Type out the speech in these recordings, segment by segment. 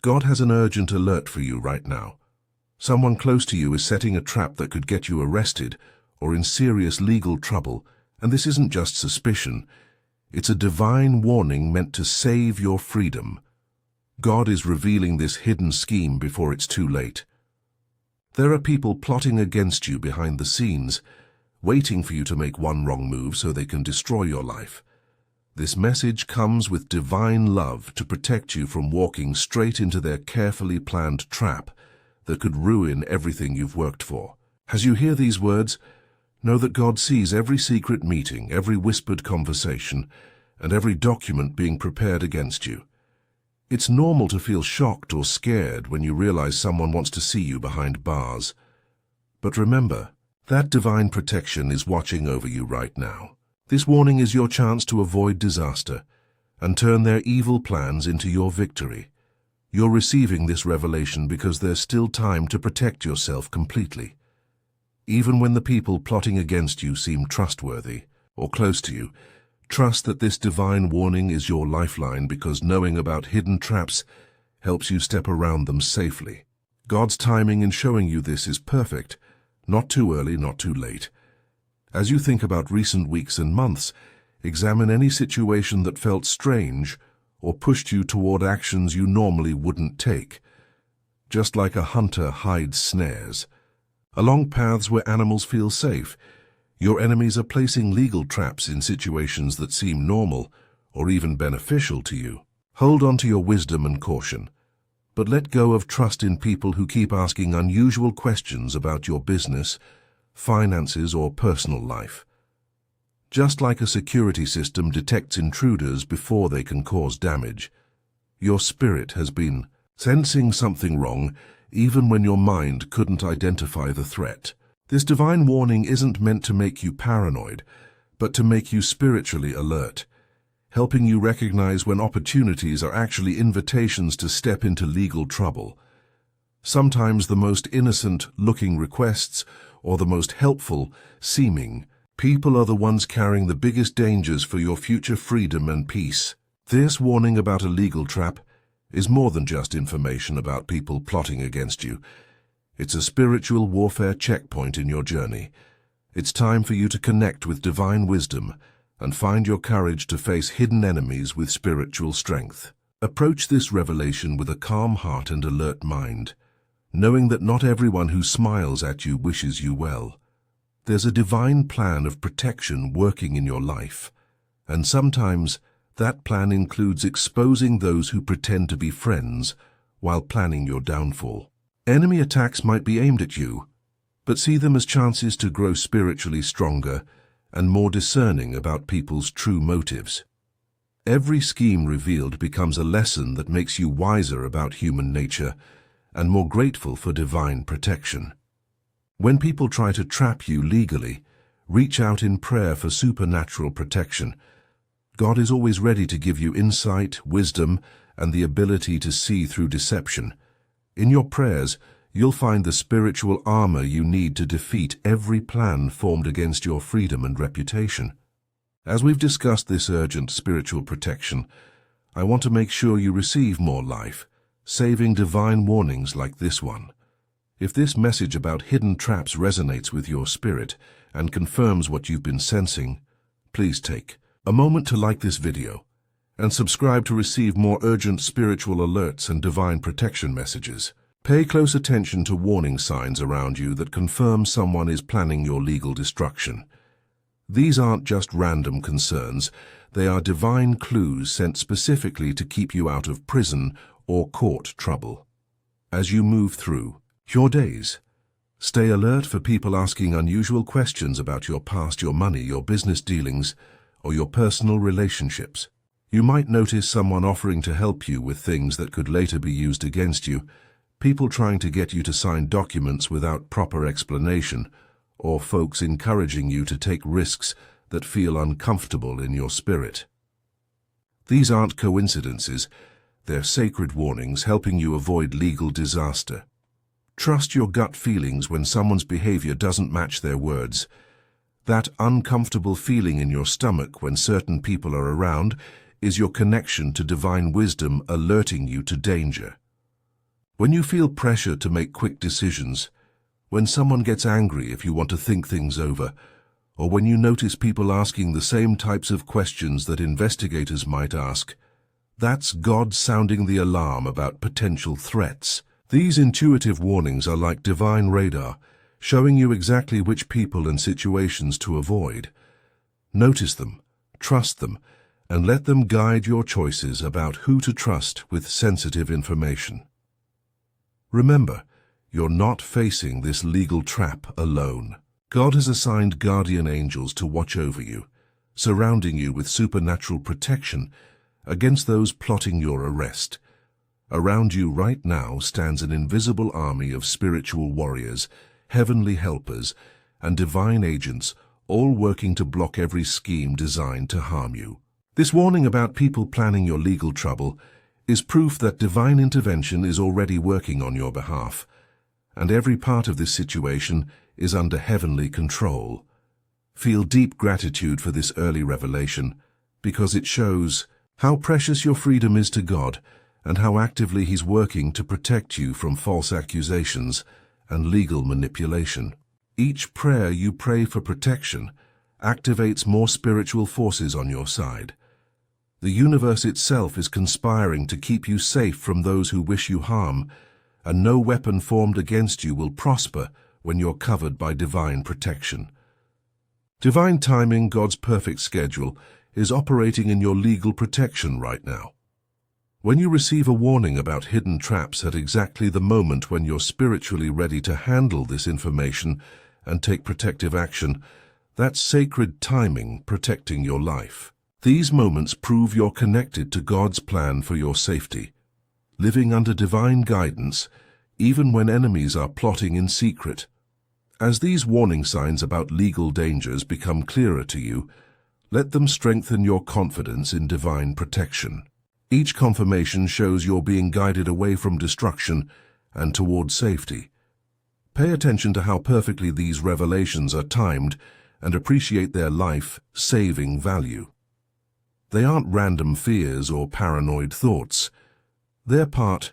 God has an urgent alert for you right now. Someone close to you is setting a trap that could get you arrested or in serious legal trouble, and this isn't just suspicion. It's a divine warning meant to save your freedom. God is revealing this hidden scheme before it's too late. There are people plotting against you behind the scenes, waiting for you to make one wrong move so they can destroy your life. This message comes with divine love to protect you from walking straight into their carefully planned trap that could ruin everything you've worked for. As you hear these words, know that God sees every secret meeting, every whispered conversation, and every document being prepared against you. It's normal to feel shocked or scared when you realize someone wants to see you behind bars. But remember, that divine protection is watching over you right now. This warning is your chance to avoid disaster and turn their evil plans into your victory. You're receiving this revelation because there's still time to protect yourself completely. Even when the people plotting against you seem trustworthy or close to you, trust that this divine warning is your lifeline, because knowing about hidden traps helps you step around them safely. God's timing in showing you this is perfect, not too early, not too late. As you think about recent weeks and months, examine any situation that felt strange or pushed you toward actions you normally wouldn't take. Just like a hunter hides snares, along paths where animals feel safe, your enemies are placing legal traps in situations that seem normal or even beneficial to you. Hold on to your wisdom and caution, but let go of trust in people who keep asking unusual questions about your business, finances, or personal life. Just like a security system detects intruders before they can cause damage, your spirit has been sensing something wrong even when your mind couldn't identify the threat. This divine warning isn't meant to make you paranoid, but to make you spiritually alert, helping you recognize when opportunities are actually invitations to step into legal trouble. Sometimes the most innocent-looking requests or the most helpful-seeming people are the ones carrying the biggest dangers for your future freedom and peace. This warning about a legal trap is more than just information about people plotting against you. It's a spiritual warfare checkpoint in your journey. It's time for you to connect with divine wisdom and find your courage to face hidden enemies with spiritual strength. Approach this revelation with a calm heart and alert mind, knowing that not everyone who smiles at you wishes you well. There's a divine plan of protection working in your life, and sometimes that plan includes exposing those who pretend to be friends while planning your downfall. Enemy attacks might be aimed at you, but see them as chances to grow spiritually stronger and more discerning about people's true motives. Every scheme revealed becomes a lesson that makes you wiser about human nature and more grateful for divine protection. When people try to trap you legally, reach out in prayer for supernatural protection. God is always ready to give you insight, wisdom, and the ability to see through deception. In your prayers, you'll find the spiritual armor you need to defeat every plan formed against your freedom and reputation. As we've discussed this urgent spiritual protection, I want to make sure you receive more life-saving divine warnings like this one. If this message about hidden traps resonates with your spirit and confirms what you've been sensing, please take a moment to like this video and subscribe to receive more urgent spiritual alerts and divine protection messages. Pay close attention to warning signs around you that confirm someone is planning your legal destruction. These aren't just random concerns, they are divine clues sent specifically to keep you out of prison or court trouble. As you move through your days, stay alert for people asking unusual questions about your past, your money, your business dealings, or your personal relationships. You might notice someone offering to help you with things that could later be used against you, people trying to get you to sign documents without proper explanation, or folks encouraging you to take risks that feel uncomfortable in your spirit. These aren't coincidences, they're sacred warnings helping you avoid legal disaster. Trust your gut feelings when someone's behavior doesn't match their words. That uncomfortable feeling in your stomach when certain people are around is your connection to divine wisdom alerting you to danger. When you feel pressure to make quick decisions, when someone gets angry if you want to think things over, or when you notice people asking the same types of questions that investigators might ask, that's God sounding the alarm about potential threats. These intuitive warnings are like divine radar, showing you exactly which people and situations to avoid. Notice them, trust them, and let them guide your choices about who to trust with sensitive information. Remember, you're not facing this legal trap alone. God has assigned guardian angels to watch over you, surrounding you with supernatural protection against those plotting your arrest. Around you right now stands an invisible army of spiritual warriors, heavenly helpers, and divine agents, all working to block every scheme designed to harm you. This warning about people planning your legal trouble is proof that divine intervention is already working on your behalf, and every part of this situation is under heavenly control. Feel deep gratitude for this early revelation, because it shows how precious your freedom is to God and how actively He's working to protect you from false accusations and legal manipulation. Each prayer you pray for protection activates more spiritual forces on your side. The universe itself is conspiring to keep you safe from those who wish you harm, and no weapon formed against you will prosper when you're covered by divine protection. Divine timing, God's perfect schedule, is operating in your legal protection right now. When you receive a warning about hidden traps at exactly the moment when you're spiritually ready to handle this information and take protective action, that's sacred timing protecting your life. These moments prove you're connected to God's plan for your safety, living under divine guidance, even when enemies are plotting in secret. As these warning signs about legal dangers become clearer to you, let them strengthen your confidence in divine protection. Each confirmation shows you're being guided away from destruction and toward safety. Pay attention to how perfectly these revelations are timed and appreciate their life-saving value. They aren't random fears or paranoid thoughts. They're part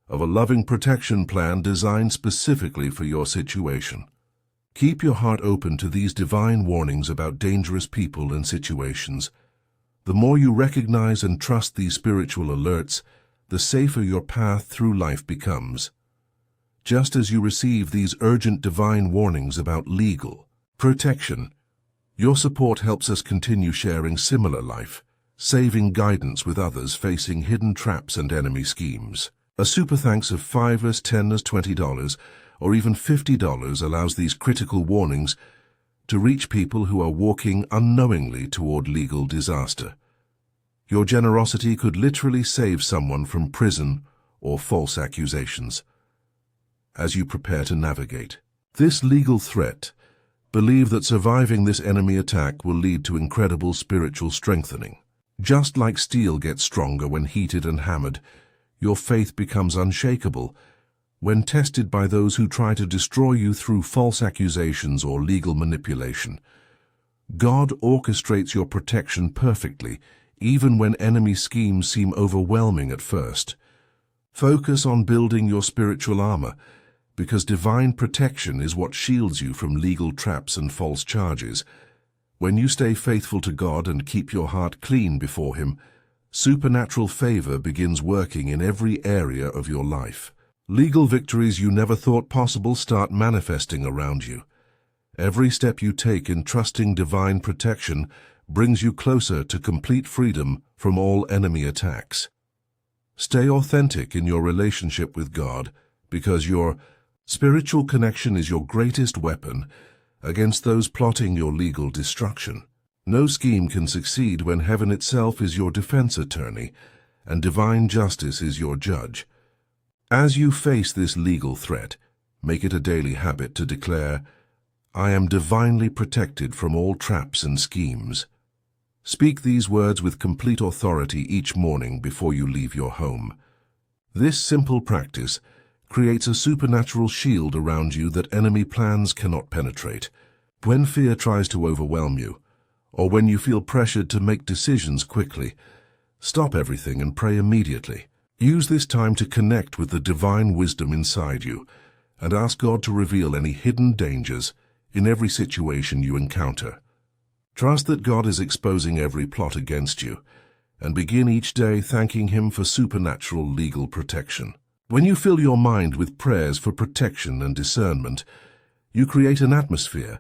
of a loving protection plan designed specifically for your situation. Keep your heart open to these divine warnings about dangerous people and situations. The more you recognize and trust these spiritual alerts, the safer your path through life becomes. Just as you receive these urgent divine warnings about legal protection, your support helps us continue sharing similar life-saving guidance with others facing hidden traps and enemy schemes. A super thanks of $5, $10, $20, or even $50 allows these critical warnings to reach people who are walking unknowingly toward legal disaster. Your generosity could literally save someone from prison or false accusations. As you prepare to navigate this legal threat, believe that surviving this enemy attack will lead to incredible spiritual strengthening. Just like steel gets stronger when heated and hammered, your faith becomes unshakable when tested by those who try to destroy you through false accusations or legal manipulation. God orchestrates your protection perfectly, even when enemy schemes seem overwhelming at first. Focus on building your spiritual armor, because divine protection is what shields you from legal traps and false charges. When you stay faithful to God and keep your heart clean before Him, supernatural favor begins working in every area of your life. Legal victories you never thought possible start manifesting around you. Every step you take in trusting divine protection brings you closer to complete freedom from all enemy attacks. Stay authentic in your relationship with God, because your spiritual connection is your greatest weapon against those plotting your legal destruction. No scheme can succeed when heaven itself is your defense attorney and divine justice is your judge. As you face this legal threat, make it a daily habit to declare, "I am divinely protected from all traps and schemes." Speak these words with complete authority each morning before you leave your home. This simple practice creates a supernatural shield around you that enemy plans cannot penetrate. When fear tries to overwhelm you, or when you feel pressured to make decisions quickly, stop everything and pray immediately. Use this time to connect with the divine wisdom inside you and ask God to reveal any hidden dangers in every situation you encounter. Trust that God is exposing every plot against you, and begin each day thanking Him for supernatural legal protection. When you fill your mind with prayers for protection and discernment, you create an atmosphere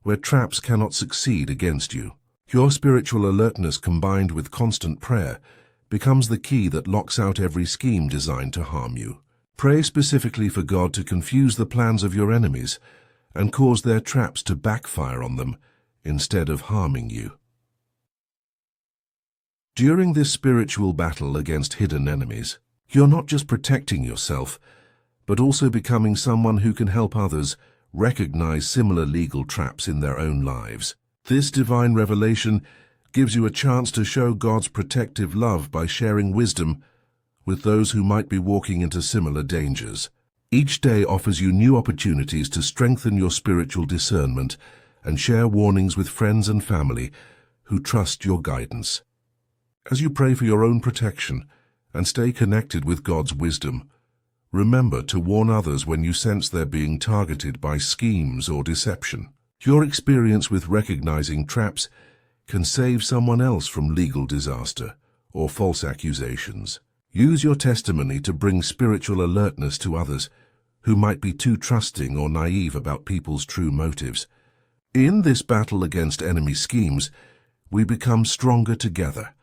where traps cannot succeed against you. Your spiritual alertness combined with constant prayer becomes the key that locks out every scheme designed to harm you. Pray specifically for God to confuse the plans of your enemies and cause their traps to backfire on them instead of harming you. During this spiritual battle against hidden enemies, you're not just protecting yourself, but also becoming someone who can help others recognize similar legal traps in their own lives. This divine revelation gives you a chance to show God's protective love by sharing wisdom with those who might be walking into similar dangers. Each day offers you new opportunities to strengthen your spiritual discernment and share warnings with friends and family who trust your guidance. As you pray for your own protection and stay connected with God's wisdom, remember to warn others when you sense they're being targeted by schemes or deception. Your experience with recognizing traps can save someone else from legal disaster or false accusations. Use your testimony to bring spiritual alertness to others who might be too trusting or naive about people's true motives. In this battle against enemy schemes, we become stronger together,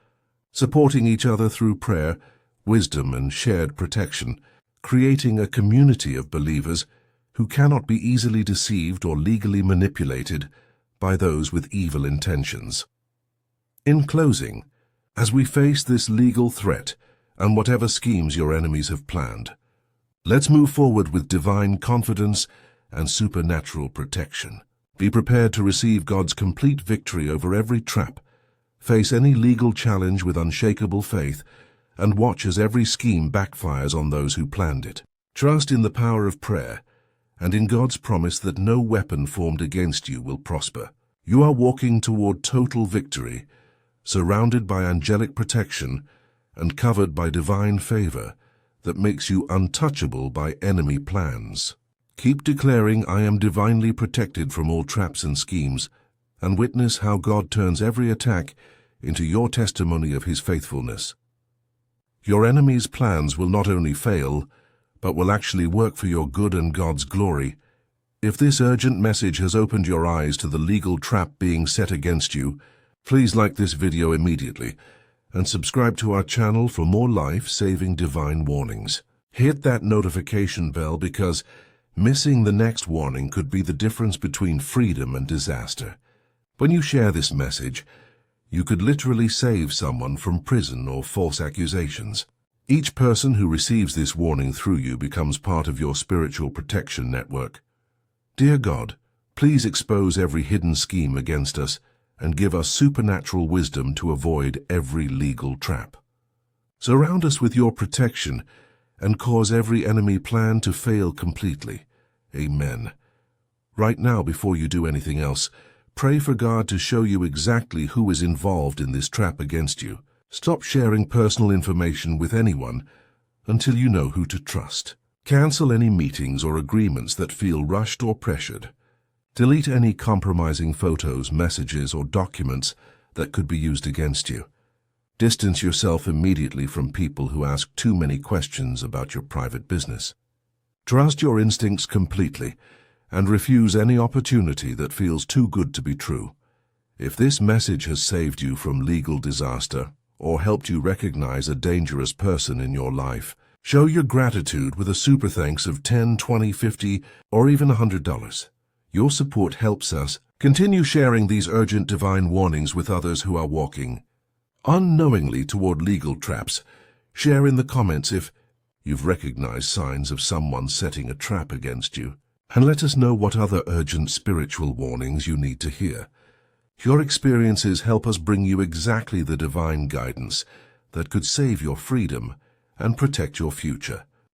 supporting each other through prayer, wisdom, and shared protection, creating a community of believers who cannot be easily deceived or legally manipulated by those with evil intentions. In closing, as we face this legal threat and whatever schemes your enemies have planned, let's move forward with divine confidence and supernatural protection. Be prepared to receive God's complete victory over every trap, face any legal challenge with unshakable faith, and watch as every scheme backfires on those who planned it. Trust in the power of prayer and in God's promise that no weapon formed against you will prosper. You are walking toward total victory, surrounded by angelic protection and covered by divine favor that makes you untouchable by enemy plans. Keep declaring, "I am divinely protected from all traps and schemes," and witness how God turns every attack into your testimony of His faithfulness. Your enemy's plans will not only fail, but will actually work for your good and God's glory. If this urgent message has opened your eyes to the legal trap being set against you, please like this video immediately and subscribe to our channel for more life-saving divine warnings. Hit that notification bell because missing the next warning could be the difference between freedom and disaster. When you share this message, you could literally save someone from prison or false accusations. Each person who receives this warning through you becomes part of your spiritual protection network. Dear God, please expose every hidden scheme against us and give us supernatural wisdom to avoid every legal trap. Surround us with your protection and cause every enemy plan to fail completely. Amen. Right now, before you do anything else, pray for God to show you exactly who is involved in this trap against you. Stop sharing personal information with anyone until you know who to trust. Cancel any meetings or agreements that feel rushed or pressured. Delete any compromising photos, messages, or documents that could be used against you. Distance yourself immediately from people who ask too many questions about your private business. Trust your instincts completely and refuse any opportunity that feels too good to be true. If this message has saved you from legal disaster or helped you recognize a dangerous person in your life, show your gratitude with a super thanks of $10, $20, $50, or even $100. Your support helps us continue sharing these urgent divine warnings with others who are walking unknowingly toward legal traps. Share in the comments if you've recognized signs of someone setting a trap against you, and let us know what other urgent spiritual warnings you need to hear. Your experiences help us bring you exactly the divine guidance that could save your freedom and protect your future.